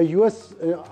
US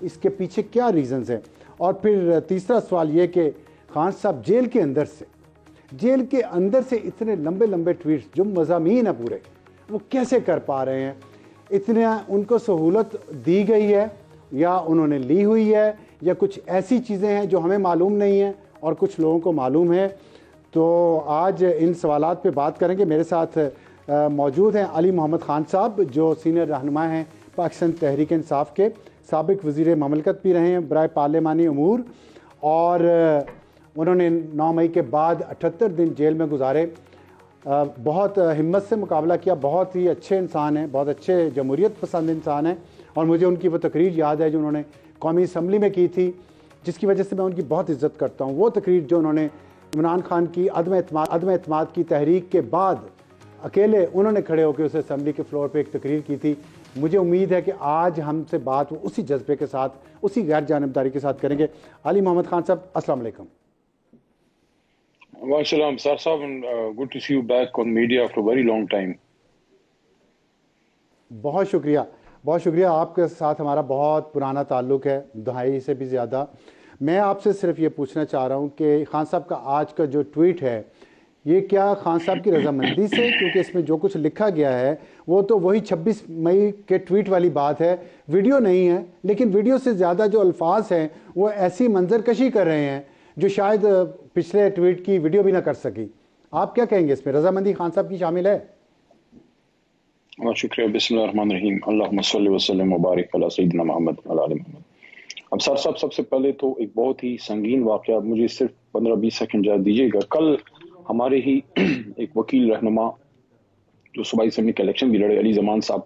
اس کے پیچھے کیا ریزنز ہیں؟ اور پھر تیسرا سوال یہ کہ خان صاحب جیل کے اندر سے اتنے لمبے لمبے ٹویٹس جو مضامین ہیں پورے، وہ کیسے کر پا رہے ہیں؟ اتنے ان کو سہولت دی گئی ہے یا انہوں نے لی ہوئی ہے، یا کچھ ایسی چیزیں ہیں جو ہمیں معلوم نہیں ہیں اور کچھ لوگوں کو معلوم ہے؟ تو آج ان سوالات پہ بات کریں گے۔ میرے ساتھ موجود ہیں علی محمد خان صاحب، جو سینئر رہنما ہیں پاکستان تحریک انصاف کے، سابق وزیر مملکت بھی رہے ہیں برائے پارلیمانی امور، اور انہوں نے 9 مئی کے بعد 78 دن جیل میں گزارے۔ بہت ہمت سے مقابلہ کیا، بہت ہی اچھے انسان ہیں، بہت اچھے جمہوریت پسند انسان ہیں، اور مجھے ان کی وہ تقریر یاد ہے جو انہوں نے قومی اسمبلی میں کی تھی، جس کی وجہ سے میں ان کی بہت عزت کرتا ہوں۔ وہ تقریر جو انہوں نے عمران خان کی عدم اعتماد کی تحریک کے بعد اکیلے انہوں نے کھڑے ہو کے اسے اسمبلی کے فلور پہ ایک تقریر کی تھی۔ مجھے امید ہے کہ آج ہم سے بات وہ اسی جذبے کے ساتھ، اسی غیر جانبداری کے ساتھ کریں گے۔ علی محمد خان صاحب، السلام علیکم۔ وعلیکم السلام سر صاحب، good to see you back on media after very long time. بہت شکریہ، بہت شکریہ۔ آپ کے ساتھ ہمارا بہت پرانا تعلق ہے، دہائی سے بھی زیادہ۔ میں آپ سے صرف یہ پوچھنا چاہ رہا ہوں کہ خان صاحب کا آج کا جو ٹویٹ ہے، یہ کیا خان صاحب کی رضامندی سے؟ کیونکہ اس میں جو کچھ لکھا گیا ہے وہ تو وہی 26 مئی کے ٹویٹ والی بات ہے، ویڈیو نہیں ہے، لیکن ویڈیو سے زیادہ جو الفاظ ہیں وہ ایسی منظر کشی کر رہے ہیں جو شاید پچھلے ٹویٹ کی ویڈیو بھی نہ کر سکی۔ آپ کیا کہیں گے اس میں؟ رضامندی خان صاحب کی شامل ہے؟ بہت شکریہ۔ بسم اللہ الرحمن الرحیم، اللہم صلی وسلم وبارک علی سیدنا محمد وعلی آل محمد۔ اب سر صاحب، سب سے پہلے تو ایک بہت ہی سنگین واقعہ، مجھے صرف 15-20 سیکنڈ اجازت دیجیے گا۔ کل ہمارے ہی ایک وکیل رہنما جو صوبائی اسمبلی کا الیکشن بھی لڑے، علی زمان صاحب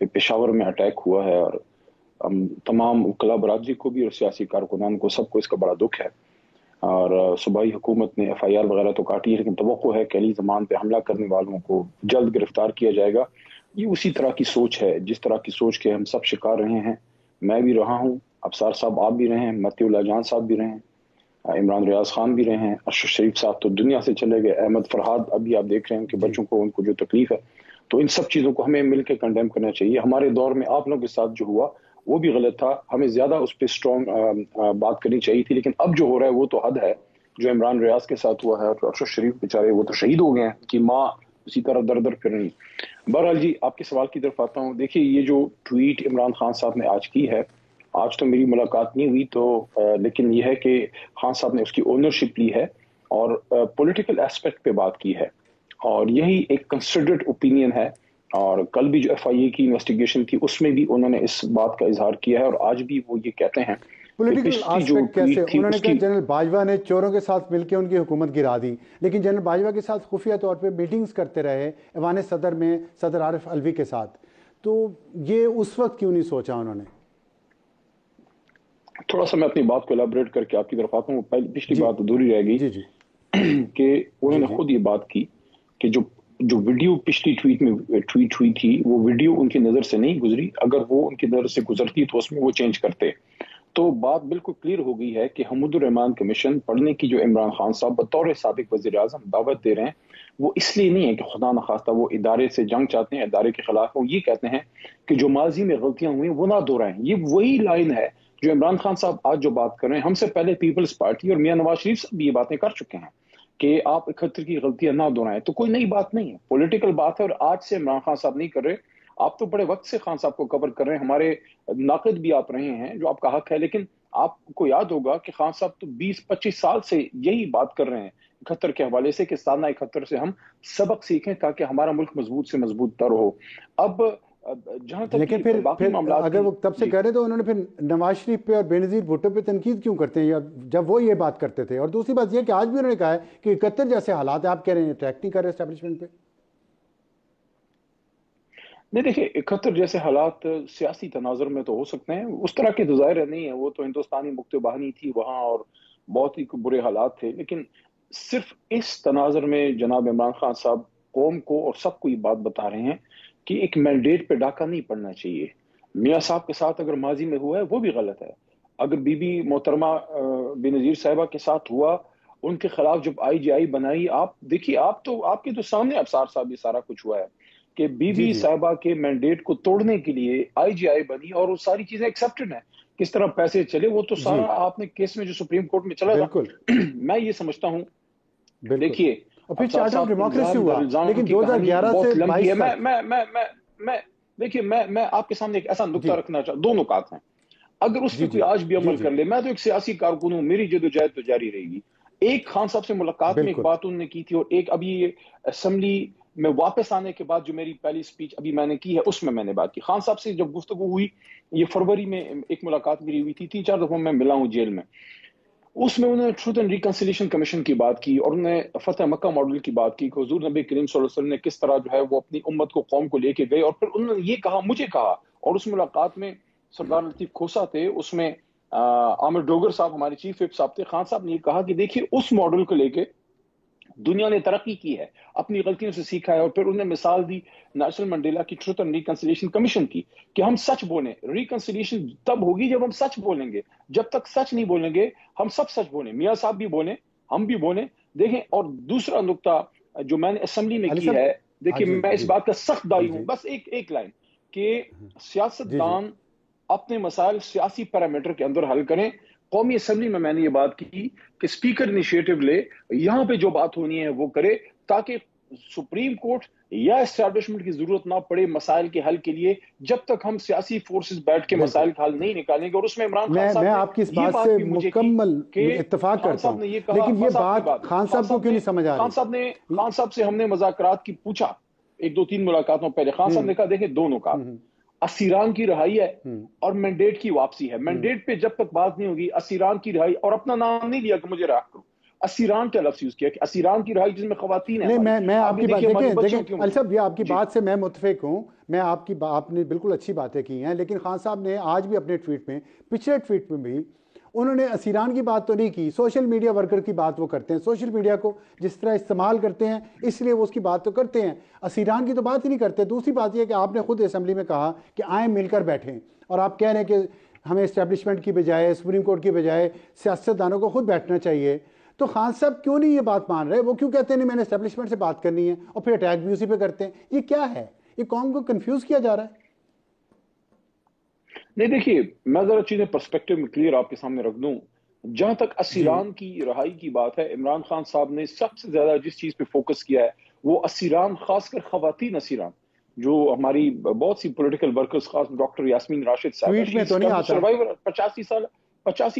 پہ پشاور میں اٹیک ہوا ہے، اور تمام وکلاء برادری کو بھی اور سیاسی کارکنان کو، سب کو اس کا بڑا دکھ ہے، اور صوبائی حکومت نے FIR وغیرہ تو کاٹی ہے، لیکن توقع ہے کہ علی زمان پہ حملہ کرنے والوں کو جلد گرفتار کیا جائے گا۔ یہ اسی طرح کی سوچ ہے جس طرح کی سوچ کے ہم سب شکار رہے ہیں، میں بھی رہا ہوں، ابصار صاحب آپ بھی رہے ہیں، متی اللہ جان صاحب بھی رہے ہیں، عمران ریاض خان بھی رہے ہیں، اشرف شریف صاحب تو دنیا سے چلے گئے، احمد فرحاد ابھی آپ دیکھ رہے ہیں کہ بچوں کو ان کو جو تکلیف ہے۔ تو ان سب چیزوں کو ہمیں مل کے کنڈیم کرنا چاہیے۔ ہمارے دور میں آپ لوگوں کے ساتھ جو ہوا وہ بھی غلط تھا، ہمیں زیادہ اس پہ اسٹرانگ بات کرنی چاہیے تھی، لیکن اب جو ہو رہا ہے وہ تو حد ہے۔ جو عمران ریاض کے ساتھ ہوا ہے، اور اشرف شریف بیچارے وہ تو شہید ہو گئے ہیں، کہ ماں اسی طرح در در پھر رہی۔ بہرحال جی، آپ کے سوال کی طرف آتا ہوں۔ دیکھیے، یہ جو ٹویٹ عمران خان صاحب نے آج کی ہے، آج تو میری ملاقات نہیں ہوئی تو لیکن یہ ہے کہ خان صاحب نے اس کی اونرشپ لی ہے اور پولیٹیکل ایسپیکٹ پہ بات کی ہے، اور یہی ایک کنسیڈرڈ اوپینین ہے۔ اور کل بھی جو FIA کی انویسٹیگیشن تھی اس میں بھی انہوں نے اس بات کا اظہار کیا ہے، اور آج بھی وہ یہ کہتے ہیں پولیٹیکل آسپیکٹ کیسے؟ انہوں نے کہا جنرل باجوہ نے چوروں کے ساتھ مل کے ان کی حکومت گرا دی، لیکن جنرل باجوہ کے ساتھ خفیہ طور پہ میٹنگز کرتے رہے ایوان صدر میں صدر عارف علوی کے ساتھ، تو یہ اس وقت کیوں نہیں سوچا انہوں نے؟ تھوڑا سا میں اپنی بات کو ایلیبریٹ کر کے آپ کی طرف آتا ہوں۔ پچھلی بات ادھوری رہ گئی کہ انہوں نے خود یہ بات کی کہ جو ویڈیو پچھلی ٹویٹ میں ٹویٹ ہوئی تھی، وہ ویڈیو ان کی نظر سے نہیں گزری، اگر وہ ان کی نظر سے گزرتی تو اس میں وہ چینج کرتے۔ تو بات بالکل کلیئر ہو گئی ہے کہ حمود الرحمان کمیشن پڑھنے کی جو عمران خان صاحب بطور سابق وزیر اعظم دعوت دے رہے ہیں، وہ اس لیے نہیں ہے کہ خدا نخواستہ وہ ادارے سے جنگ چاہتے ہیں، ادارے کے خلاف۔ وہ یہ کہتے ہیں کہ جو ماضی میں غلطیاں ہوئی وہ نہ دہرائیں۔ یہ وہی لائن ہے جو عمران خان صاحب آج جو بات کر رہے ہیں۔ ہم سے پہلے پیپلز پارٹی اور میاں نواز شریف صاحب بھی یہ باتیں کر چکے ہیں کہ آپ 71 کی غلطیاں نہ دہرائیں، تو کوئی نئی بات نہیں ہے، پولیٹیکل بات ہے، اور آج سے عمران خان صاحب نہیں کر رہے۔ آپ تو بڑے وقت سے خان صاحب کو کور کر رہے ہیں، ہمارے ناقد بھی آپ رہے ہیں، جو آپ کا حق ہے، لیکن آپ کو یاد ہوگا کہ خان صاحب تو 20-25 سال سے یہی بات کر رہے ہیں 71 کے حوالے سے کہ سالہ 71 سے ہم سبق سیکھیں تاکہ ہمارا ملک مضبوط سے مضبوط تر ہو۔ اب جہاں تک لیکن پھر اگر وہ تب سے کہہ رہے تو انہوں نے پھر نواز شریف پہ اور بے نظیر بھٹو پہ تنقید کیوں کرتے ہیں جب وہ یہ بات کرتے تھے؟ اور دوسری بات یہ کہ آج بھی انہوں نے کہا ہے کہ 71 جیسے حالات ہیں، آپ کہہ رہے ہیں ٹریک نہیں کر رہے اسٹیبلشمنٹ پہ۔ نہیں، دیکھیں 71 جیسے حالات سیاسی تناظر میں تو ہو سکتے ہیں، اس طرح کے ظاہر نہیں ہے، وہ تو ہندوستانی مکتب بہانی تھی وہاں اور بہت ہی برے حالات تھے، لیکن صرف اس تناظر میں جناب عمران خان صاحب قوم کو اور سب کو یہ بات بتا رہے ہیں کہ ایک مینڈیٹ پہ ڈاکہ نہیں پڑنا چاہیے۔ میاں صاحب کے ساتھ اگر ماضی میں ہوا ہے وہ بھی غلط ہے، اگر بی بی محترمہ بے نظیر صاحبہ کے ساتھ ہوا، ان کے خلاف جب IGI بنائی، آپ دیکھیے، آپ کے تو سامنے ابصار صاحب یہ سارا کچھ ہوا ہے کہ بی بی صاحبہ کے مینڈیٹ کو توڑنے کے لیے IGI بنی، اور وہ ساری چیزیں ایکسیپٹڈ ہیں کس طرح پیسے چلے، وہ تو سارا آپ نے کیس میں جو سپریم کورٹ میں چلا تھا، میں یہ سمجھتا ہوں دیکھیے اور پھر چارٹر آف ڈیموکریسی ہوا لیکن 2011 سے 22 دیکھیے میں آپ کے سامنے ایک ایسا نقطہ رکھنا چاہتا ہوں، دو نکات ہیں، اگر اس پہ کوئی آج بھی عمل کر لے، میں تو ایک سیاسی کارکن ہوں، میری جدوجہد تو جاری رہے گی۔ ایک خان صاحب سے ملاقات میں ایک بات انہوں نے کی تھی، اور ایک ابھی اسمبلی میں واپس آنے کے بعد جو میری پہلی سپیچ ابھی میں نے کی ہے اس میں نے بات کی۔ خان صاحب سے جب گفتگو ہوئی، یہ فروری میں ایک ملاقات میری ہوئی تھی، 3-4 دفعہ میں ملا ہوں جیل میں، اس میں انہوں نے ٹروتھ اینڈ ریکنسیلیشن کمیشن کی بات کی، اور انہوں نے فتح مکہ ماڈل کی بات کی کہ حضور نبی کریم صلی اللہ علیہ وسلم نے کس طرح جو ہے وہ اپنی امت کو، قوم کو لے کے گئے، اور پھر انہوں نے یہ کہا، مجھے کہا، اور اس ملاقات میں سردار لطیف کھوسا تھے، اس میں عامر ڈوگر صاحب ہمارے چیف وپ صاحب تھے، خان صاحب نے یہ کہا کہ دیکھیے اس ماڈل کو لے کے دنیا نے ترقی کی ہے، اپنی غلطیوں سے سیکھا ہے، اور پھر انہوں نے مثال دی نیلسن منڈیلا کی ٹروتھ اینڈ ریکنسیلیشن کمیشن کی کہ ہم سچ بولیں، ریکنسیلیشن تب ہوگی جب ہم سچ بولیں گے، جب تک سچ نہیں بولیں گے ہم سب سچ بولیں، میاں صاحب بھی بولیں، ہم بھی بولیں۔ دیکھیں، اور دوسرا نقطہ جو میں نے اسمبلی میں کی ہے، دیکھیں میں اس بات کا سخت دائی ہوں، بس ایک لائن کہ سیاستدان اپنے مسائل سیاسی پیرامیٹر کے اندر حل کریں۔ قومی اسمبلی میں نے یہ بات کی کہ اسپیکر انیشیٹو لے، یہاں پہ جو بات ہونی ہے وہ کرے، تاکہ سپریم کورٹ یا اسٹیبلشمنٹ کی ضرورت نہ پڑے مسائل کے حل کے لیے، جب تک ہم سیاسی فورسز بیٹھ کے مسائل کا حل نہیں نکالیں گے۔ اور اس میں عمران خان صاحب میں آپ کی اس بات سے مکمل اتفاق کرتا ہوں، لیکن یہ بات خان صاحب کو کیوں نہیں سمجھ آ رہی؟ خان صاحب سے ہم نے مذاکرات کی پوچھا 1-2-3 ملاقاتوں پہلے، خان صاحب نے کہا دیکھیں دو نکات، اسیران کی رہائی ہے اور مینڈیٹ کی واپسی ہے۔ مینڈیٹ پہ جب تک بات نہیں ہوگی، اسیران کی رہائی، اور اپنا نام نہیں لیا کہ مجھے رہا کرو، اسیران کا لفظ یوز کیا کہ اسیران کی رہائی جس میں خواتین ہیں۔ میں آپ کی بات دیکھیں علی صاحب، یہ آپ کی بات سے میں متفق ہوں، آپ نے بالکل اچھی باتیں کی ہیں، لیکن خان صاحب نے آج بھی اپنے ٹویٹ میں، پچھلے ٹویٹ میں بھی انہوں نے اسیران کی بات تو نہیں کی، سوشل میڈیا ورکر کی بات وہ کرتے ہیں، سوشل میڈیا کو جس طرح استعمال کرتے ہیں اس لیے وہ اس کی بات تو کرتے ہیں، اسیران کی تو بات ہی نہیں کرتے۔ دوسری بات یہ کہ آپ نے خود اسمبلی میں کہا کہ آئیں مل کر بیٹھیں، اور آپ کہہ رہے ہیں کہ ہمیں اسٹیبلشمنٹ کی بجائے، سپریم کورٹ کی بجائے سیاستدانوں کو خود بیٹھنا چاہیے۔ تو خان صاحب کیوں نہیں یہ بات مان رہے؟ وہ کیوں کہتے ہیں نہیں میں نے اسٹیبلشمنٹ سے بات کرنی ہے، اور پھر اٹیک بھی اسی پہ کرتے ہیں؟ یہ کیا ہے؟ یہ قوم کو کنفیوز کیا جا رہا ہے؟ نہیں دیکھیے، میں ذرا چیزیں پرسپیکٹو میں کلیئر آپ کے سامنے رکھ دوں۔ جہاں تک اسیران کی رہائی کی بات ہے، عمران خان صاحب نے سب سے زیادہ جس چیز پہ فوکس کیا ہے وہ اسیران، خاص کر خواتین اسیران، جو ہماری بہت سی پولیٹیکل ورکرز، خاص ڈاکٹر یاسمین راشد صاحب، ٹویٹ میں تو نہیں آتا، سروائیور 85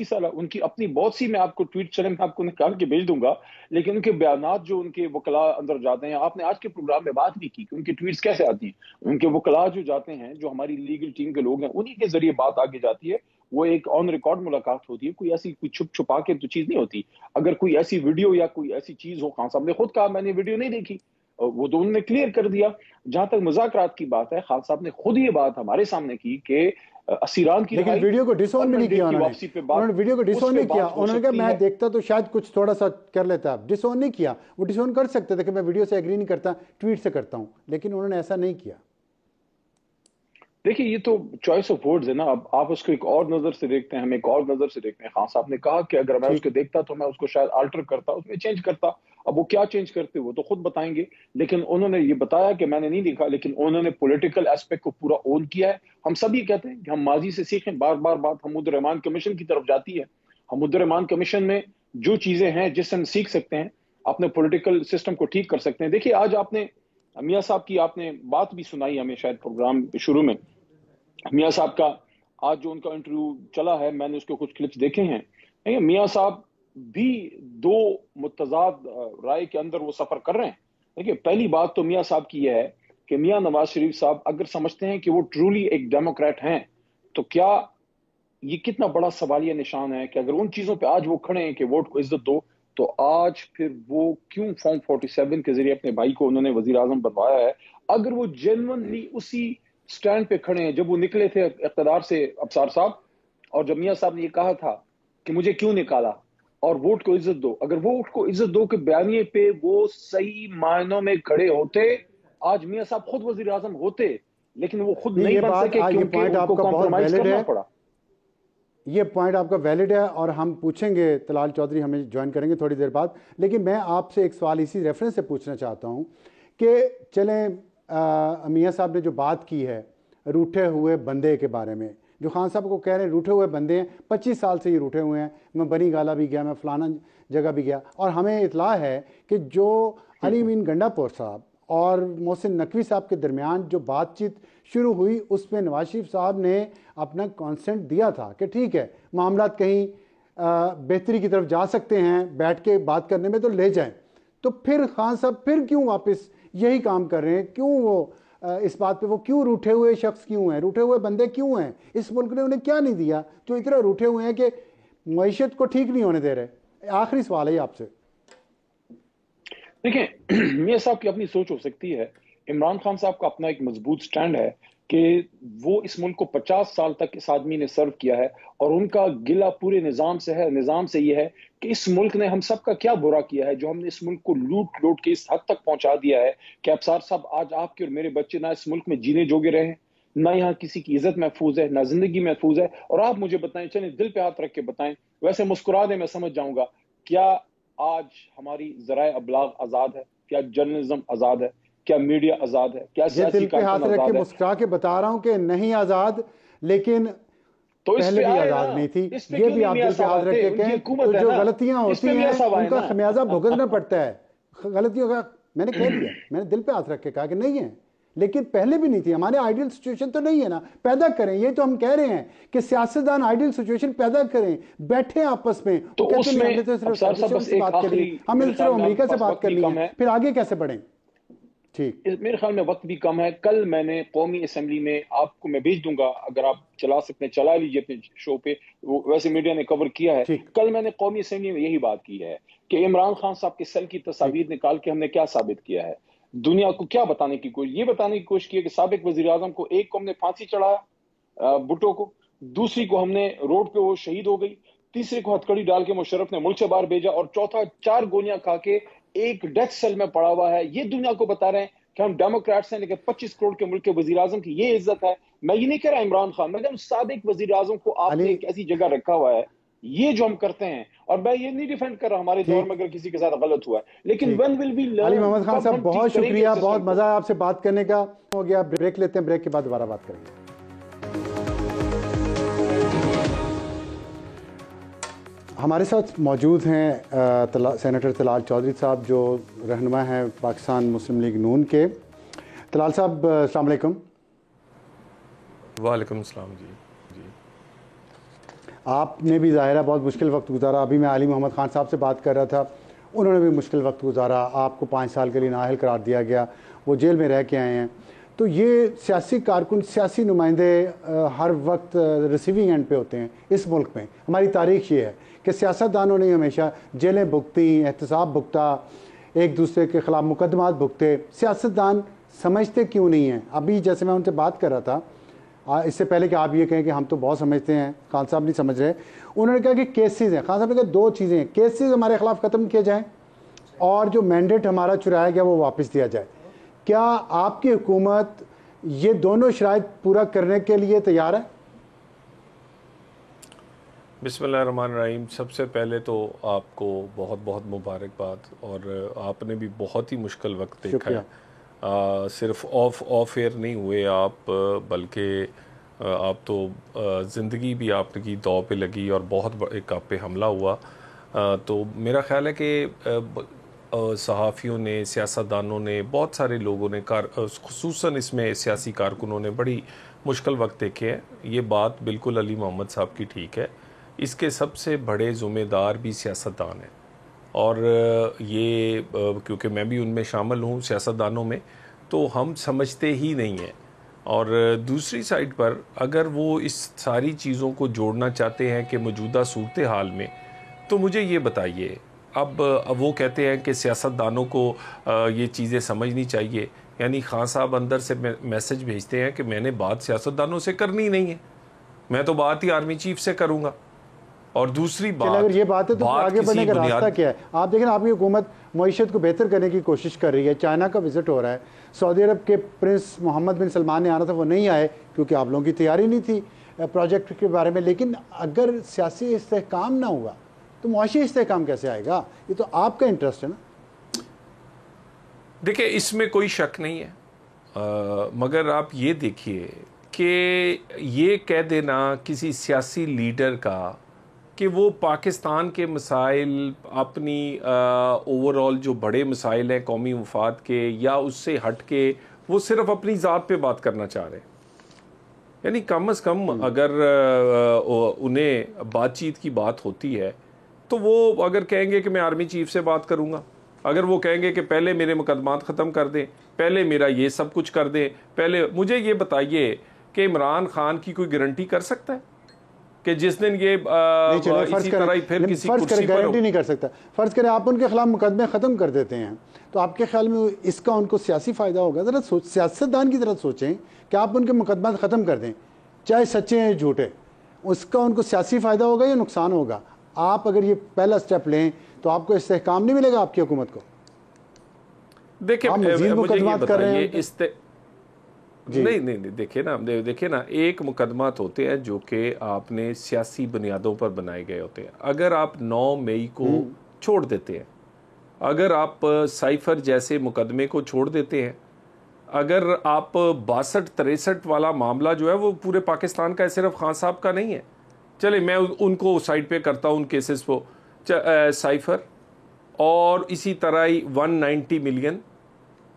سال ان کی اپنی بہت سی، میں آپ کو ٹویٹ چلیں میں آپ کو نکال کے بھیج دوں گا، لیکن ان کے بیانات جو ان کے وکلاء اندر جاتے ہیں، آپ نے آج کے پروگرام میں بات بھی کی کہ ان کی ٹویٹس کیسے آتی ہیں، ان کے وکلاء جو جاتے ہیں، جو ہماری لیگل ٹیم کے لوگ ہیں، انہی کے ذریعے بات آگے جاتی ہے، وہ ایک آن ریکارڈ ملاقات ہوتی ہے، کوئی ایسی کوئی چھپ چھپا کے تو چیز نہیں ہوتی۔ اگر کوئی ایسی ویڈیو یا کوئی ایسی چیز ہو، خان صاحب نے خود کہا میں نے ویڈیو نہیں دیکھی، وہ تو انہوں نے کلیئر کر دیا۔ جہاں تک مذاکرات کی بات ہے، خان صاحب نے خود یہ بات ہمارے سامنے کی کہ اسیران کی لیکن ویڈیو کو ڈس آن بھی نہیں کیا انہوں نے ویڈیو کو ڈس آن نہیں کیا، انہوں نے کہا میں دیکھتا تو شاید کچھ تھوڑا سا کر لیتا، ڈس آن نہیں کیا۔ وہ ڈس آن کر سکتے تھے کہ میں ویڈیو سے ایگری نہیں کرتا، ٹویٹ سے کرتا ہوں، لیکن انہوں نے ایسا نہیں کیا۔ دیکھیے یہ تو چوائس آف ورڈز ہے نا، اب آپ اس کو ایک اور نظر سے دیکھتے ہیں، ہم ایک اور نظر سے دیکھتے ہیں۔ خان صاحب نے کہا کہ اگر میں اس کو دیکھتا تو میں اس کو شاید آلٹر کرتا، اس میں چینج کرتا، اب وہ کیا چینج کرتے وہ تو خود بتائیں گے، لیکن انہوں نے یہ بتایا کہ میں نے نہیں دیکھا، لیکن انہوں نے پولیٹیکل ایسپیکٹ کو پورا اون کیا ہے۔ ہم سب یہ کہتے ہیں کہ ہم ماضی سے سیکھیں، بار بار بات حمود الرحمان کمیشن کی طرف جاتی ہے۔ حمود الرحمان کمیشن میں جو چیزیں ہیں جس سے ہم سیکھ سکتے ہیں، اپنے پولیٹیکل سسٹم کو ٹھیک کر سکتے ہیں۔ دیکھیے آج آپ نے میاں صاحب کی آپ نے بات بھی سنائی ہمیں شاید پروگرام شروع میں، میاں صاحب کا آج جو ان کا انٹرویو چلا ہے، میں نے اس کے کچھ کلپس دیکھے ہیں، میاں صاحب بھی دو متضاد رائے کے اندر وہ سفر کر رہے ہیں۔ دیکھیے پہلی بات تو میاں صاحب کی یہ ہے کہ میاں نواز شریف صاحب اگر سمجھتے ہیں کہ وہ ٹرولی ایک ڈیموکریٹ ہیں، تو کیا یہ کتنا بڑا سوالیہ نشان ہے کہ اگر ان چیزوں پہ آج وہ کھڑے ہیں کہ ووٹ کو عزت دو، تو آج پھر وہ کیوں فارم 47 کے ذریعے اپنے بھائی کو انہوں نے وزیر اعظم بنوایا ہے؟ اگر وہ جینوئنلی اسی سٹینڈ پہ کھڑے ہیں جب وہ نکلے تھے اقتدار سے ابصار صاحب، اور جب میاں صاحب نے یہ کہا تھا کہ مجھے کیوں نکالا اور ووٹ کو عزت دو، اگر ووٹ کو عزت دو کے بیانیے پہ وہ صحیح معنوں میں کھڑے ہوتے، آج میاں صاحب خود وزیر اعظم ہوتے، لیکن وہ خود نہیں بن سکے کیونکہ ان کو کمپرومائز کرنا پڑا۔ یہ پوائنٹ آپ کا ویلڈ ہے، اور ہم پوچھیں گے، طلال چودھری ہمیں جوائن کریں گے تھوڑی دیر بعد، لیکن میں آپ سے ایک سوال اسی ریفرنس سے پوچھنا چاہتا ہوں کہ چلیں میاں صاحب نے جو بات کی ہے روٹھے ہوئے بندے کے بارے میں، جو خان صاحب کو کہہ رہے ہیں روٹے ہوئے بندے ہیں, 25 سال سے یہ روٹے ہوئے ہیں, میں بنی گالا بھی گیا, میں فلانا جگہ بھی گیا, اور ہمیں اطلاع ہے کہ جو علی امین گنڈا پور صاحب اور محسن نقوی صاحب کے درمیان جو بات چیت شروع ہوئی اس میں نواز شریف صاحب نے اپنا کانسنٹ دیا تھا کہ ٹھیک ہے معاملات کہیں بہتری کی طرف جا سکتے ہیں, بیٹھ کے بات کرنے میں تو لے جائیں. تو پھر خان صاحب پھر کیوں واپس یہی کام کر رہے ہیں؟ کیوں وہ اس بات پہ وہ کیوں روٹھے ہوئے شخص کیوں ہیں, روٹھے ہوئے بندے کیوں ہیں؟ اس ملک نے انہیں کیا نہیں دیا جو اتنا روٹھے ہوئے ہیں کہ معیشت کو ٹھیک نہیں ہونے دے رہے؟ آخری سوال ہے آپ سے. دیکھیں میاں صاحب کی اپنی سوچ ہو سکتی ہے, عمران خان صاحب کا اپنا ایک مضبوط سٹینڈ ہے کہ وہ اس ملک کو 50 سال تک اس آدمی نے سرو کیا ہے, اور ان کا گلہ پورے نظام سے ہے. نظام سے یہ ہے کہ اس ملک نے ہم سب کا کیا برا کیا ہے جو ہم نے اس ملک کو لوٹ کے اس حد تک پہنچا دیا ہے کہ ابصار صاحب آج آپ کے اور میرے بچے نہ اس ملک میں جینے جوگے رہے, نہ یہاں کسی کی عزت محفوظ ہے, نہ زندگی محفوظ ہے. اور آپ مجھے بتائیں, چلیں دل پہ ہاتھ رکھ کے بتائیں, ویسے مسکرا دیں میں سمجھ جاؤں گا, کیا آج ہماری ذرائع ابلاغ آزاد ہے؟ کیا جرنلزم آزاد ہے؟ کیا میڈیا آزاد ہے؟ کیا سیاسی کارکن آزاد ہے؟ دل پہ ہاتھ رکھ کے مسکرا کے بتا رہا ہوں کہ نہیں آزاد, لیکن تو پہلے بھی آزاد نہیں تھی. یہ بھی آپ دل پہ ہاتھ رکھ کے کہیں تو جو غلطیاں ہوتی ہیں ان کا خمیازہ بھگتنا پڑتا ہے. غلطیوں کا میں نے کہہ دیا, میں نے دل پہ ہاتھ رکھ کے کہا کہ نہیں ہے, لیکن پہلے بھی نہیں تھی. ہمارے آئیڈیل سچویشن تو نہیں ہے نا, پیدا کریں. یہ تو ہم کہہ رہے ہیں کہ سیاستدان آئیڈیل سچویشن پیدا کریں, بیٹھیں آپس میں. تو اس میں ہم نے صرف امریکہ سے بات کرنی ہے, پھر آگے کیسے بڑھیں؟ ٹھیک, میرے خیال میں وقت بھی کم ہے. کل میں نے قومی اسمبلی میں, آپ کو میں بھیج دوں گا, اگر آپ چلا سکتے ہیں چلا لیجیے اپنے شو پہ, ویسے میڈیا نے کور کیا ہے. کل میں نے قومی اسمبلی میں یہی بات کی ہے کہ عمران خان صاحب کے سیل کی تصاویر نکال کے ہم نے کیا ثابت کیا ہے دنیا کو, کیا بتانے کی کوشش, یہ بتانے کی کوشش کی ہے کہ سابق وزیر اعظم کو ایک کو ہم نے پھانسی چڑھایا بھٹو کو, دوسری کو ہم نے روڈ پہ وہ شہید ہو گئی, تیسرے کو ہتھکڑی ڈال کے مشرف نے ملک سے باہر بھیجا, اور چوتھا 4 گولیاں کھا کے ایک ڈیتھ سیل میں پڑا ہوا ہے. یہ دنیا کو بتا رہے ہیں کہ ہم ڈیموکریٹس ہیں, لیکن 25 کروڑ کے ملک کے وزیر اعظم کی یہ عزت ہے. میں یہ نہیں کہہ رہا عمران خان, میں سابق وزیر اعظم کو آپ نے ایک ایسی جگہ رکھا ہوا ہے, یہ جو ہم کرتے ہیں, اور میں یہ نہیں ڈیفینڈ کر رہا ہمارے دور میں اگر کسی کے ساتھ غلط ہوا ہے, لیکن when will we learn. علی محمد خان صاحب بہت شکریہ, بہت مزہ ہے آپ سے بات کرنے کا. ہو گیا, بریک لیتے ہیں, بریک کے بعد دوبارہ بات کریں گے. ہمارے ساتھ موجود ہیں سینیٹر طلال چودھری صاحب جو رہنما ہیں پاکستان مسلم لیگ نون کے. طلال صاحب السلام علیکم. وعلیکم السلام. جی آپ نے بھی ظاہرہ بہت مشکل وقت گزارا. ابھی میں علی محمد خان صاحب سے بات کر رہا تھا, انہوں نے بھی مشکل وقت گزارا. آپ کو 5 سال کے لیے نااہل قرار دیا گیا, وہ جیل میں رہ کے آئے ہیں. تو یہ سیاسی کارکن, سیاسی نمائندے ہر وقت ریسیونگ اینڈ پہ ہوتے ہیں اس ملک میں. ہماری تاریخ یہ ہے کہ سیاستدانوں نے ہمیشہ جیلیں بھگتیں, احتساب بھگتا, ایک دوسرے کے خلاف مقدمات بھگتے. سیاستدان سمجھتے کیوں نہیں ہیں؟ ابھی جیسے میں ان سے بات کر رہا تھا, اس سے پہلے کہ آپ یہ کہیں کہ ہم تو بہت سمجھتے ہیں, خان صاحب نہیں سمجھ رہے. انہوں نے کہا کہ کیسز ہیں. خان صاحب نے کہا 2 چیزیں ہیں, کیسز ہمارے خلاف ختم کیے جائیں اور جو مینڈیٹ ہمارا چرایا گیا وہ واپس دیا جائے. کیا آپ کی حکومت یہ دونوں شرائط پورا کرنے کے لیے تیار ہے؟ بسم اللہ الرحمن الرحیم. سب سے پہلے تو آپ کو بہت بہت مبارکباد, اور آپ نے بھی بہت ہی مشکل وقت دیکھا ہے. صرف آف ایئر نہیں ہوئے آپ, بلکہ آپ تو زندگی بھی آپ کی دو پہ لگی اور بہت ایک آپ پہ حملہ ہوا. تو میرا خیال ہے کہ صحافیوں نے, سیاستدانوں نے, بہت سارے لوگوں نے, خصوصاً اس میں سیاسی کارکنوں نے بڑی مشکل وقت دیکھے ہیں. یہ بات بالکل علی محمد صاحب کی ٹھیک ہے. اس کے سب سے بڑے ذمہ دار بھی سیاستدان ہیں, اور یہ کیونکہ میں بھی ان میں شامل ہوں سیاستدانوں میں, تو ہم سمجھتے ہی نہیں ہیں. اور دوسری سائڈ پر اگر وہ اس ساری چیزوں کو جوڑنا چاہتے ہیں کہ موجودہ صورتحال میں, تو مجھے یہ بتائیے, اب وہ کہتے ہیں کہ سیاستدانوں کو یہ چیزیں سمجھنی چاہیے, یعنی خان صاحب اندر سے میسج بھیجتے ہیں کہ میں نے بات سیاستدانوں سے کرنی نہیں ہے, میں تو بات ہی آرمی چیف سے کروں گا. اور دوسری بات, اگر یہ بات ہے تو آگے بڑھنے کا راستہ کیا ہے؟ آپ دیکھیں آپ کی حکومت معیشت کو بہتر کرنے کی کوشش کر رہی ہے. چائنا کا وزٹ ہو رہا ہے, سعودی عرب کے پرنس محمد بن سلمان نے آنا تھا, وہ نہیں آئے کیونکہ آپ لوگوں کی تیاری نہیں تھی پروجیکٹ کے بارے میں. لیکن اگر سیاسی استحکام نہ ہوا تو معاشی استحکام کیسے آئے گا؟ یہ تو آپ کا انٹرسٹ ہے نا. دیکھیں اس میں کوئی شک نہیں ہے, مگر آپ یہ دیکھیے کہ یہ کہہ دینا کسی سیاسی لیڈر کا کہ وہ پاکستان کے مسائل اپنی اوور آل جو بڑے مسائل ہیں قومی مفاد کے یا اس سے ہٹ کے وہ صرف اپنی ذات پہ بات کرنا چاہ رہے ہیں. یعنی کم از کم اگر انہیں بات چیت کی بات ہوتی ہے تو وہ اگر کہیں گے کہ میں آرمی چیف سے بات کروں گا, اگر وہ کہیں گے کہ پہلے میرے مقدمات ختم کر دیں, پہلے میرا یہ سب کچھ کر دیں, پہلے مجھے یہ بتائیے کہ عمران خان کی کوئی گارنٹی کر سکتا ہے کہ جس دن یہ اسی طرح پھر کسی کرسی پر گارنٹی نہیں کر سکتا. فرض کریں آپ ان کے خلاف مقدمے ختم کر دیتے ہیں تو آپ کے خیال میں اس کا ان کو سیاسی فائدہ ہوگا؟ ذرا سیاستدان کی طرح سوچیں کہ آپ ان کے مقدمات ختم کر دیں, چاہے سچے ہیں جھوٹے, اس کا ان کو سیاسی فائدہ ہوگا یا نقصان ہوگا؟ آپ اگر یہ پہلا سٹیپ لیں تو آپ کو استحکام نہیں ملے گا آپ کی حکومت کو. دیکھیں مجھے یہ بتائیے نہیں دیکھیں نا ایک مقدمات ہوتے ہیں جو کہ آپ نے سیاسی بنیادوں پر بنائے گئے ہوتے ہیں. اگر آپ 9 مئی کو چھوڑ دیتے ہیں, اگر آپ سائفر جیسے مقدمے کو چھوڑ دیتے ہیں, اگر آپ 62-63 والا معاملہ جو ہے وہ پورے پاکستان کا ہے, صرف خان صاحب کا نہیں ہے, چلے میں ان کو سائڈ پہ کرتا ہوں ان کیسز کو, سائفر اور اسی طرح 190 ملین,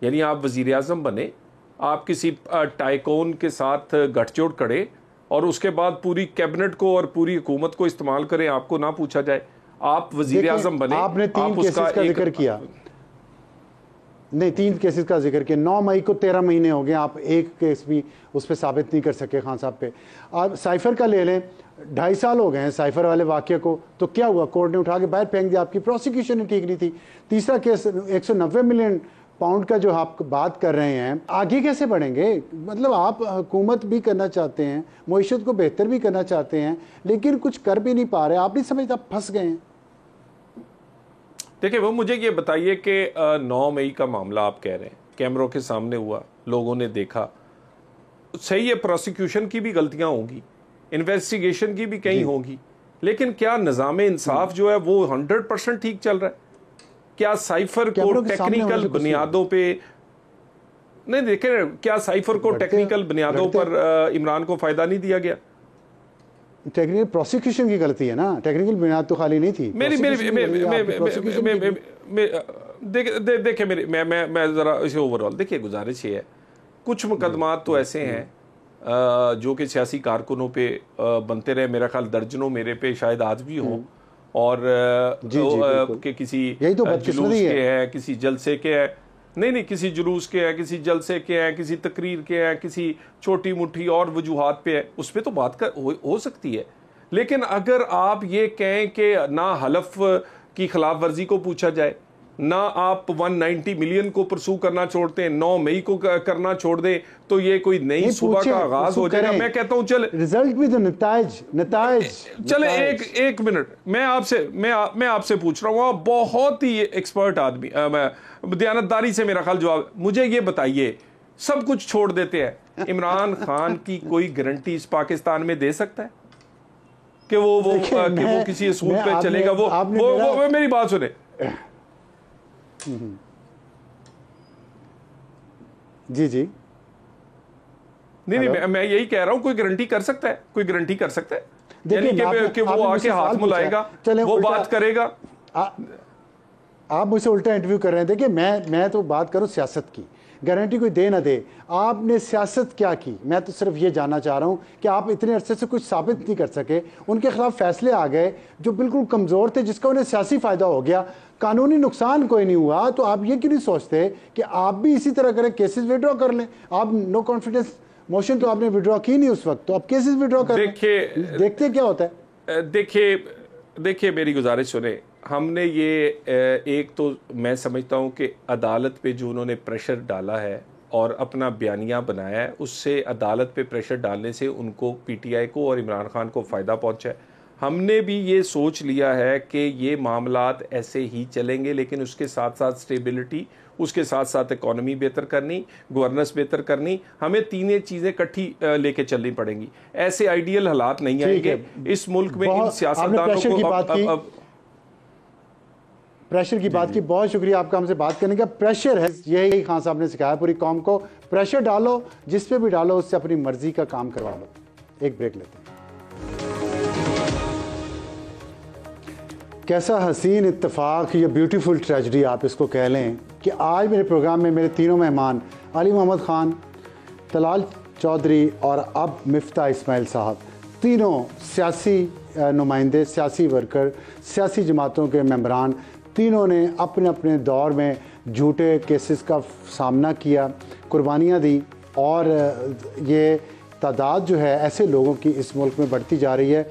یعنی آپ وزیر اعظم بنے, آپ کسی ٹائکون کے ساتھ گٹھ جوڑ کرے اور اس کے بعد پوری کیبنٹ کو اور پوری حکومت کو استعمال کریں, آپ کو نہ پوچھا جائے, آپ وزیر اعظم بنے. آپ نے 3 کیسز کا ذکر کیا, نہیں 3 کیسز کا ذکر کیا. 9 مئی کو 13 مہینے ہو گئے, آپ ایک کیس بھی اس پہ ثابت نہیں کر سکے خان صاحب پہ. آپ سائفر کا لے لیں, 2.5 سال ہو گئے ہیں سائفر والے واقعے کو, تو کیا ہوا؟ کورٹ نے اٹھا کے باہر پھینک دیا, آپ کی پروسیکیوشن ٹھیک نہیں تھی. تیسرا کیس 190 ملین پاؤنڈ کا جو آپ بات کر رہے ہیں, آگے کیسے بڑھیں گے؟ مطلب آپ حکومت بھی کرنا چاہتے ہیں, معیشت کو بہتر بھی کرنا چاہتے ہیں, لیکن کچھ کر بھی نہیں پا رہے. آپ نہیں سمجھتے آپ پھنس گئے ہیں؟ دیکھیں وہ مجھے یہ بتائیے کہ 9 مئی کا معاملہ آپ کہہ رہے ہیں کیمروں کے سامنے ہوا, لوگوں نے دیکھا, صحیح ہے پروسیکیوشن کی بھی غلطیاں ہوں گی, انویسٹیگیشن کی بھی کہیں ہوں گی, لیکن کیا نظام انصاف جو ہے وہ 100% ٹھیک چل رہا ہے؟ کیا سائفر کو ٹیکنیکل بنیادوں پہ نہیں دیکھیں, کیا سائفر کو ٹیکنیکل بنیادوں پر عمران کو فائدہ نہیں دیا گیا؟ ٹیکنیکل پروسیکیوشن کی غلطی ہے نا, ٹیکنیکل بنیاد تو خالی نہیں تھی. دیکھیں میں ذرا اسے اوور آل دیکھیے, گزارش یہ ہے, کچھ مقدمات تو ایسے ہیں جو کہ سیاسی کارکنوں پہ بنتے رہے, میرا خیال درجنوں میرے پہ شاید آج بھی ہوں, اور کہ کسی جلوس کے ہیں, کسی جلسے کے ہیں, نہیں کسی جلوس کے ہیں, کسی جلسے کے ہیں, کسی تقریر کے ہیں, کسی چھوٹی موٹی اور وجوہات پہ ہے, اس پہ تو بات ہو سکتی ہے. لیکن اگر آپ یہ کہیں کہ نہ حلف کی خلاف ورزی کو پوچھا جائے, نہ آپ 190 ملین کو پرسو کرنا چھوڑتے ہیں, 9 مئی کو کرنا چھوڑ دیں, تو یہ کوئی نئی صوبہ کا آغاز ہو جائے گا. میں کہتا ہوں چلے رزلٹ بھی تو نتائج چلے ایک منٹ, میں آپ سے پوچھ رہا ہوں, آپ بہت ہی ایکسپرٹ آدمی, دیانتداری سے میرا خیال جواب, مجھے یہ بتائیے, سب کچھ چھوڑ دیتے ہیں, عمران خان کی کوئی گارنٹی اس پاکستان میں دے سکتا ہے کہ وہ کسی اصول پہ چلے گا؟ وہ میری بات سنیں, جی نہیں میں یہی کہہ رہا ہوں, کوئی گارنٹی کر سکتا ہے؟ کوئی گارنٹی کر سکتا ہے یعنی کہ وہ آ کے ہاتھ ملائے گا, وہ بات کرے گا؟ آپ مجھ سے الٹا انٹرویو کر رہے ہیں. دیکھیں میں تو بات کروں سیاست کی, گارنٹی کوئی دے نہ دے, آپ نے سیاست کیا کی؟ میں تو صرف یہ جاننا چاہ رہا ہوں کہ آپ اتنے عرصے سے کچھ ثابت نہیں کر سکے, ان کے خلاف فیصلے آ گئے جو بالکل کمزور تھے, جس کا انہیں سیاسی فائدہ ہو گیا, قانونی نقصان کوئی نہیں ہوا, تو آپ یہ کیوں نہیں سوچتے کہ آپ بھی اسی طرح کریں, کیسز وڈرا کر لیں؟ آپ نو کانفیڈنس موشن تو آپ نے وڈرا کی نہیں اس وقت, تو آپ کیسز وڈرا کر لیں, دیکھتے کیا ہوتا ہے. دیکھیے میری گزارش سنیں, ہم نے یہ ایک تو میں سمجھتا ہوں کہ عدالت پہ جو انہوں نے پریشر ڈالا ہے اور اپنا بیانیہ بنایا ہے, اس سے عدالت پہ پریشر ڈالنے سے ان کو پی ٹی آئی کو اور عمران خان کو فائدہ پہنچا ہے. ہم نے بھی یہ سوچ لیا ہے کہ یہ معاملات ایسے ہی چلیں گے, لیکن اس کے ساتھ ساتھ سٹیبلٹی, اس کے ساتھ ساتھ اکانومی بہتر کرنی, گورننس بہتر کرنی, ہمیں تینیں چیزیں کٹھی لے کے چلنی پڑیں گی. ایسے آئیڈیل حالات نہیں آئیں گے اس ملک میں ان سیاستدانوں کو. پریشر کی بات کی، بہت شکریہ آپ کا ہم سے بات کرنے کا. پریشر ہے، یہی خان صاحب نے سکھایا پوری قوم کو، پریشر ڈالو، جس پہ بھی ڈالو اس سے اپنی مرضی کا کام کروا لو. ایک بریک لیتے ہیں. کیسا حسین اتفاق یا بیوٹیفل ٹریجڈی آپ اس کو کہہ لیں کہ آج میرے پروگرام میں میرے تینوں مہمان علی محمد خان، طلال چودھری اور اب مفتاح اسماعیل صاحب، تینوں سیاسی نمائندے، سیاسی ورکر، سیاسی جماعتوں کے ممبران، تینوں نے اپنے اپنے دور میں جھوٹے کیسز کا سامنا کیا، قربانیاں دیں، اور یہ تعداد جو ہے ایسے لوگوں کی اس ملک میں بڑھتی جا رہی ہے.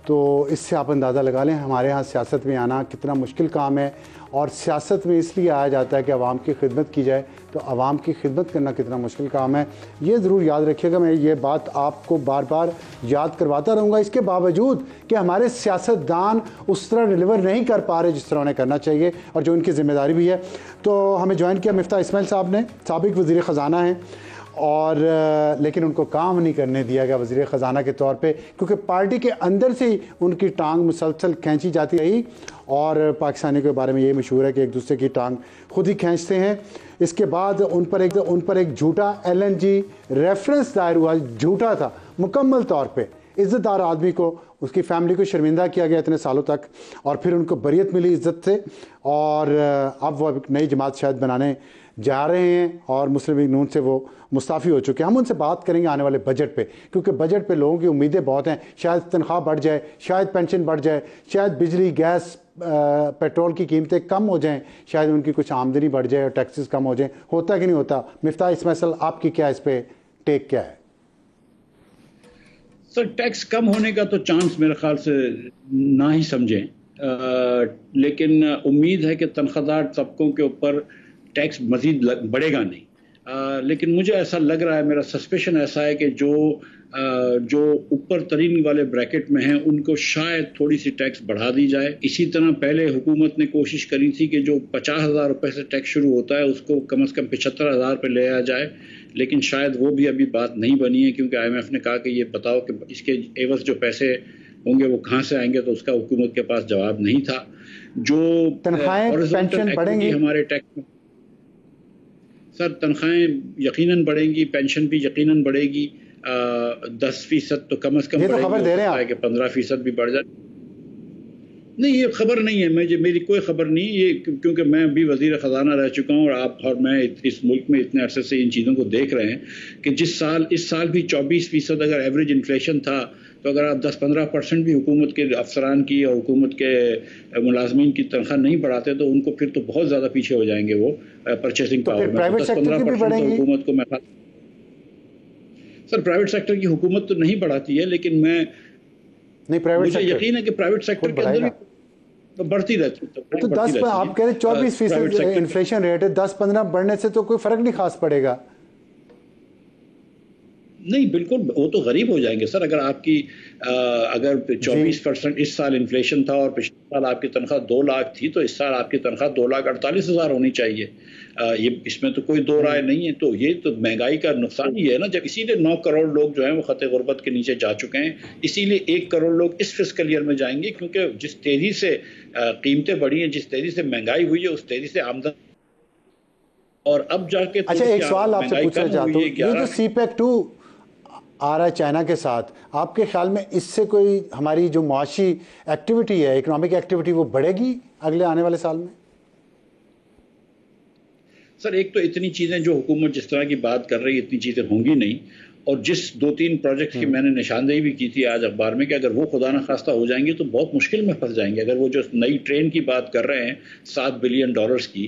تو اس سے آپ اندازہ لگا لیں ہمارے ہاں سیاست میں آنا کتنا مشکل کام ہے، اور سیاست میں اس لیے آیا جاتا ہے کہ عوام کی خدمت کی جائے، تو عوام کی خدمت کرنا کتنا مشکل کام ہے. یہ ضرور یاد رکھیے گا، میں یہ بات آپ کو بار بار یاد کرواتا رہوں گا، اس کے باوجود کہ ہمارے سیاستدان اس طرح ڈیلیور نہیں کر پا رہے جس طرح انہیں کرنا چاہیے اور جو ان کی ذمہ داری بھی ہے. تو ہمیں جوائن کیا مفتاح اسماعیل صاحب نے، سابق وزیر خزانہ ہیں، اور لیکن ان کو کام نہیں کرنے دیا گیا وزیر خزانہ کے طور پہ، کیونکہ پارٹی کے اندر سے ہی ان کی ٹانگ مسلسل کھینچی جاتی رہی، اور پاکستانی کے بارے میں یہ مشہور ہے کہ ایک دوسرے کی ٹانگ خود ہی کھینچتے ہیں. اس کے بعد ان پر ایک جھوٹا LNG ریفرنس دائر ہوا، جھوٹا تھا مکمل طور پہ. عزت دار آدمی کو، اس کی فیملی کو شرمندہ کیا گیا اتنے سالوں تک، اور پھر ان کو بریت ملی عزت سے، اور اب وہ ایک نئی جماعت شاید بنانے جا رہے ہیں، اور مسلم لیگ نون سے وہ مستعفی ہو چکے ہیں. ہم ان سے بات کریں گے آنے والے بجٹ پہ، کیونکہ بجٹ پہ لوگوں کی امیدیں بہت ہیں. شاید تنخواہ بڑھ جائے، شاید پینشن بڑھ جائے، شاید بجلی، گیس، پیٹرول کی قیمتیں کم ہو جائیں، شاید ان کی کچھ آمدنی بڑھ جائے اور ٹیکسز کم ہو جائیں. ہوتا کہ نہیں ہوتا؟ مفتاح اسماعیل صاحب، آپ کی کیا اس پہ ٹیک کیا ہے؟ سر ٹیکس کم ہونے کا تو چانس میرے خیال سے نہ ہی سمجھیں، لیکن امید ہے کہ تنخواہ دار طبقوں کے اوپر ٹیکس مزید بڑھے گا نہیں. لیکن مجھے ایسا لگ رہا ہے، میرا سسپیشن ایسا ہے کہ جو اوپر ترین والے بریکٹ میں ہیں ان کو شاید تھوڑی سی ٹیکس بڑھا دی جائے. اسی طرح پہلے حکومت نے کوشش کری تھی کہ جو 50,000 روپے سے ٹیکس شروع ہوتا ہے اس کو کم از کم 75,000 پہ لے آیا جائے، لیکن شاید وہ بھی ابھی بات نہیں بنی ہے، کیونکہ IMF نے کہا کہ یہ بتاؤ کہ اس کے عوض جو پیسے ہوں گے وہ کہاں سے آئیں گے، تو اس کا حکومت کے پاس جواب نہیں تھا. جو تنخواہیں، پینشن بڑھیں گی ہمارے ٹیکس میں، سر تنخواہیں یقیناً بڑھیں گی، پینشن بھی یقیناً بڑھے گی، 10% تو کم از کم بڑھے گی. خبر دے رہے ہیں کہ 15% بھی بڑھ جائے. نہیں، یہ خبر نہیں ہے، میری کوئی خبر نہیں یہ، کیونکہ میں بھی وزیر خزانہ رہ چکا ہوں، اور آپ اور میں اس ملک میں اتنے عرصے سے ان چیزوں کو دیکھ رہے ہیں کہ اس سال بھی 24% اگر ایوریج انفلیشن تھا، تو اگر آپ 10-15% بھی حکومت کے افسران کی اور حکومت کے ملازمین کی تنخواہ نہیں بڑھاتے تو ان کو پھر تو بہت زیادہ پیچھے ہو جائیں گے وہ پرچیسنگ پاور میں. 10-15% حکومت کو میں سر پرائیویٹ سیکٹر کی حکومت تو نہیں بڑھاتی ہے، لیکن مجھے یقین ہے کہ پرائیویٹ سیکٹر کے اندر بھی بڑھتی رہتی ہے. تو 10 آپ کہہ رہے 24% انفلیشن ریٹ ہے، 10-15 بڑھنے سے تو کوئی فرق نہیں خاص پڑے گا. نہیں بالکل، وہ تو غریب ہو جائیں گے سر. اگر آپ کی اگر 24% اس سال انفلیشن تھا اور پچھلے سال آپ کی تنخواہ 2 لاکھ تھی، تو اس سال آپ کی تنخواہ 2,48,000 ہونی چاہیے. یہ اس میں تو کوئی دو رائے نہیں ہے. تو یہ تو مہنگائی کا نقصان ہی ہے نا، جب اسی لیے 9 کروڑ لوگ جو ہیں وہ خط غربت کے نیچے جا چکے ہیں. اسی لیے 1 کروڑ لوگ اس فسکل ایئر میں جائیں گے، کیونکہ جس تیزی سے قیمتیں بڑھی ہیں، جس تیزی سے مہنگائی ہوئی ہے، اس تیزی سے آمدن اور اب جا کے. اچھا ایک سوال آپ سے پوچھنا چاہتا ہوں، یہ جو CPEC-2 آ رہا ہے چائنا کے ساتھ، آپ کے خیال میں اس سے کوئی ہماری جو معاشی ایکٹیویٹی ہے، اکنامک ایکٹیویٹی، وہ بڑھے گی اگلے آنے والے سال میں؟ سر ایک تو اتنی چیزیں جو حکومت جس طرح کی بات کر رہی ہے اتنی چیزیں ہوں گی نہیں، اور جس 2-3 پروجیکٹس کی میں نے نشاندہی بھی کی تھی آج اخبار میں کہ اگر وہ خدا نخواستہ ہو جائیں گے تو بہت مشکل میں پھنس جائیں گے. اگر وہ جو نئی ٹرین کی بات کر رہے ہیں $7 بلین کی،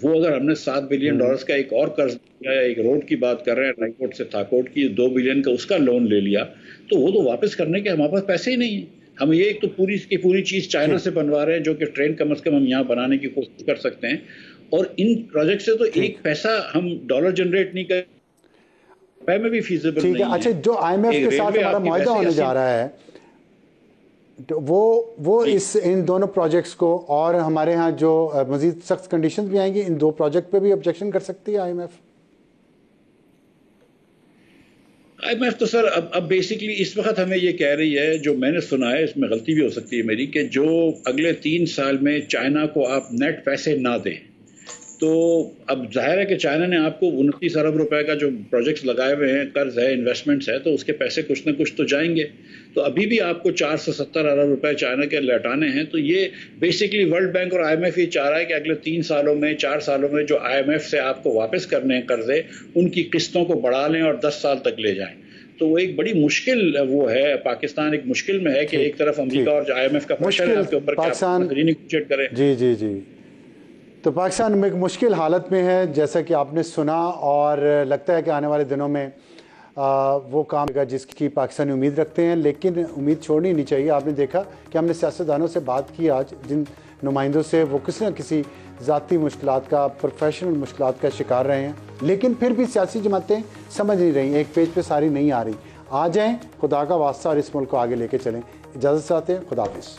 وہ اگر ہم نے $7 بلین کا ایک اور قرض یا ایک روڈ کی بات کر رہے ہیں رائے سے تھاکوٹ کی، 2 بلین کا اس کا لون لے لیا، تو وہ تو واپس کرنے کے ہمارے پاس پیسے ہی نہیں ہیں. ہم یہ ایک تو پوری کی پوری چیز چائنا سے بنوا رہے ہیں، جو کہ ٹرین کم از کم ہم یہاں بنانے کی کوشش کر سکتے ہیں، اور ان پروجیکٹ سے تو ایک پیسہ ہم ڈالر جنریٹ نہیں کر میں بھی فیزیبل نہیں ہے. اچھا جو IMF کے ساتھ ہمارا معاہدہ ہونے جا رہا ہے، وہ ان دونوں پروجیکٹس کو، اور ہمارے ہاں جو مزید سخت کنڈیشنز بھی آئیں گی، ان 2 پروجیکٹ پہ بھی آبجیکشن کر سکتی ہے IMF؟ IMF تو سر اب بیسکلی اس وقت ہمیں یہ کہہ رہی ہے، جو میں نے سنا ہے، اس میں غلطی بھی ہو سکتی ہے میری، کہ جو اگلے 3 سال میں چائنا کو آپ نیٹ پیسے نہ دیں، تو اب ظاہر ہے کہ چائنا نے آپ کو 29 ارب روپے کا جو پروجیکٹس لگائے ہوئے ہیں، قرض ہے، انویسٹمنٹس ہے، تو اس کے پیسے کچھ نہ کچھ تو جائیں گے. تو ابھی بھی آپ کو 470 ارب روپے چائنا کے لوٹانے ہیں. تو یہ بیسکلی ورلڈ بینک اور IMF یہ چاہ رہا ہے کہ اگلے 3 سالوں میں 4 سالوں میں جو IMF سے آپ کو واپس کرنے ہیں قرضے، ان کی قسطوں کو بڑھا لیں اور 10 سال تک لے جائیں. تو وہ ایک بڑی مشکل وہ ہے، پاکستان ایک مشکل میں ہے کہ ایک طرف امریکہ اور IMF کا پریشر ہے آپ کے اوپر کہ آپ رینیگوشیٹ کریں. جی تو پاکستان میں ایک مشکل حالت میں ہے جیسا کہ آپ نے سنا، اور لگتا ہے کہ آنے والے دنوں میں وہ کام ہوگا جس کی پاکستانی امید رکھتے ہیں، لیکن امید چھوڑنی نہیں چاہیے. آپ نے دیکھا کہ ہم نے سیاستدانوں سے بات کی آج، جن نمائندوں سے، وہ کسی نہ کسی ذاتی مشکلات کا، پروفیشنل مشکلات کا شکار رہے ہیں، لیکن پھر بھی سیاسی جماعتیں سمجھ نہیں رہی، ایک پیج پہ ساری نہیں آ رہی. آ جائیں، خدا کا واسطہ، اور اس ملک کو آگے لے کے چلیں. اجازت چاہتے ہیں، خدا حافظ.